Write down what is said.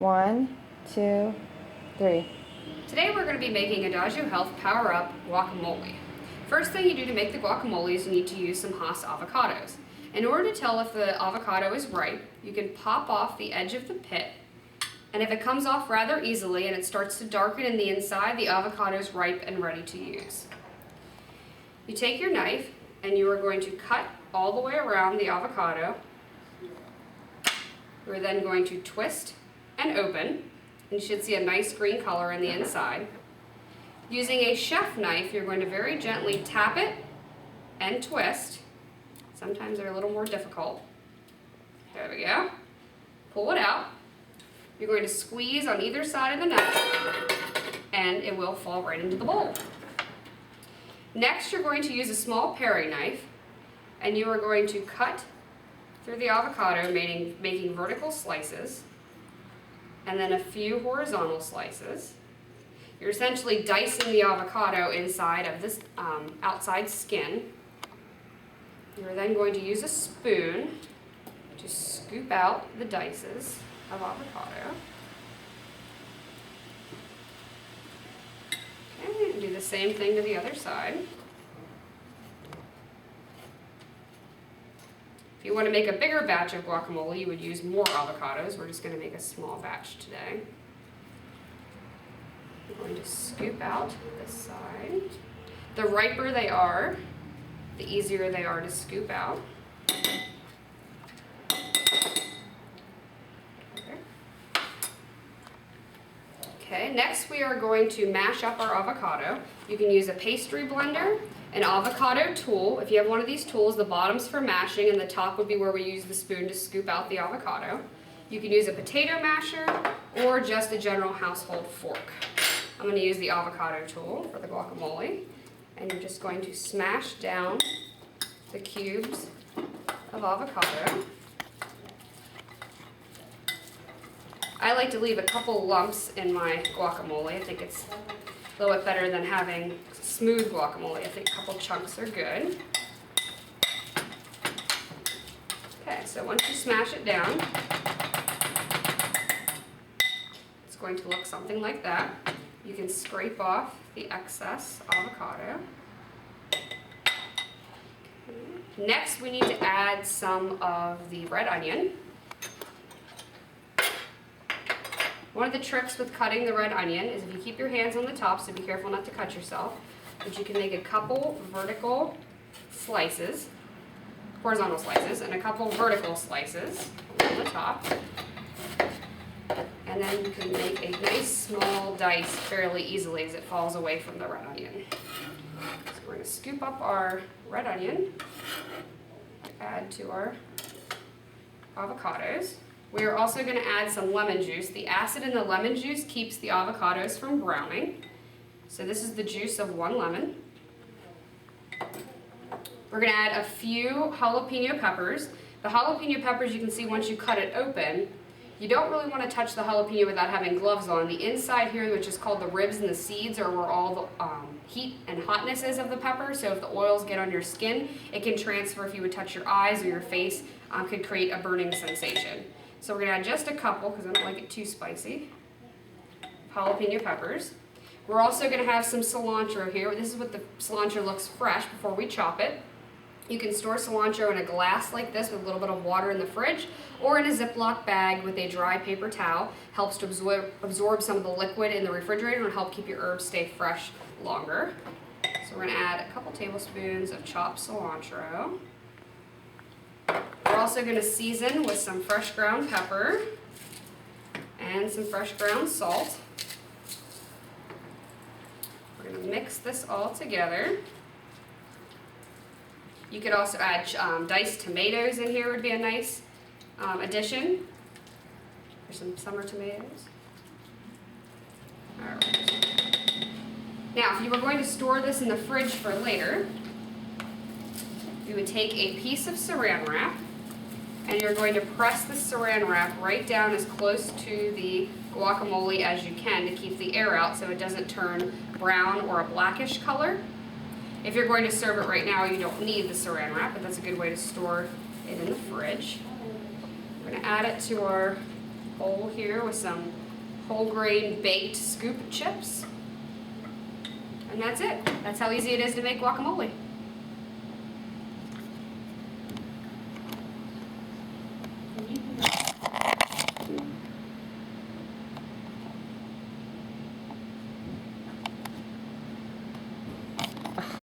1, 2, 3. Today we're going to be making Adagio Health Power Up guacamole. First thing you do to make the guacamole is you need to use some Hass avocados. In order to tell if the avocado is ripe, you can pop off the edge of the pit, and if it comes off rather easily and it starts to darken in the inside, the avocado is ripe and ready to use. You take your knife and you are going to cut all the way around the avocado. You are then going to twist and open. You should see a nice green color in the inside. Using a chef knife, you're going to very gently tap it and twist. Sometimes they're a little more difficult. There we go. Pull it out. You're going to squeeze on either side of the knife and it will fall right into the bowl. Next, you're going to use a small paring knife and you are going to cut through the avocado, making vertical slices, and then a few horizontal slices. You're essentially dicing the avocado inside of this outside skin. You're then going to use a spoon to scoop out the dices of avocado. Okay, and do the same thing to the other side. If you want to make a bigger batch of guacamole, you would use more avocados. We're just going to make a small batch today. I'm going to scoop out this side. The riper they are, the easier they are to scoop out. Okay, next we are going to mash up our avocado. You can use a pastry blender, an avocado tool. If you have one of these tools, the bottom's for mashing and the top would be where we use the spoon to scoop out the avocado. You can use a potato masher or just a general household fork. I'm going to use the avocado tool for the guacamole, and you're just going to smash down the cubes of avocado. I like to leave a couple lumps in my guacamole. I think it's a little bit better than having smooth guacamole. I think a couple chunks are good. Okay, so once you smash it down, it's going to look something like that. You can scrape off the excess avocado. Next, we need to add some of the red onion. One of the tricks with cutting the red onion is if you keep your hands on the top, so be careful not to cut yourself, but you can make a couple vertical slices, horizontal slices, and a couple vertical slices on the top. And then you can make a nice small dice fairly easily as it falls away from the red onion. So we're going to scoop up our red onion, add to our avocados. We are also going to add some lemon juice. The acid in the lemon juice keeps the avocados from browning. So this is the juice of 1 lemon. We're going to add a few jalapeno peppers. The jalapeno peppers, you can see once you cut it open, you don't really want to touch the jalapeno without having gloves on. The inside here, which is called the ribs and the seeds, are where all the heat and hotness is of the pepper. So if the oils get on your skin, it can transfer. If you would touch your eyes or your face, could create a burning sensation. So we're going to add just a couple, because I don't like it too spicy, jalapeno peppers. We're also going to have some cilantro here. This is what the cilantro looks fresh before we chop it. You can store cilantro in a glass like this with a little bit of water in the fridge, or in a Ziploc bag with a dry paper towel. Helps to absorb some of the liquid in the refrigerator and will help keep your herbs stay fresh longer. So we're going to add a couple tablespoons of chopped cilantro. We're also going to season with some fresh ground pepper and some fresh ground salt. We're going to mix this all together. You could also add diced tomatoes in here, would be a nice addition. There's some summer tomatoes. All right. Now, if you were going to store this in the fridge for later, you would take a piece of saran wrap and you're going to press the saran wrap right down as close to the guacamole as you can to keep the air out so it doesn't turn brown or a blackish color. If you're going to serve it right now, you don't need the saran wrap, but that's a good way to store it in the fridge. We're going to add it to our bowl here with some whole grain baked scoop chips. And that's it. That's how easy it is to make guacamole.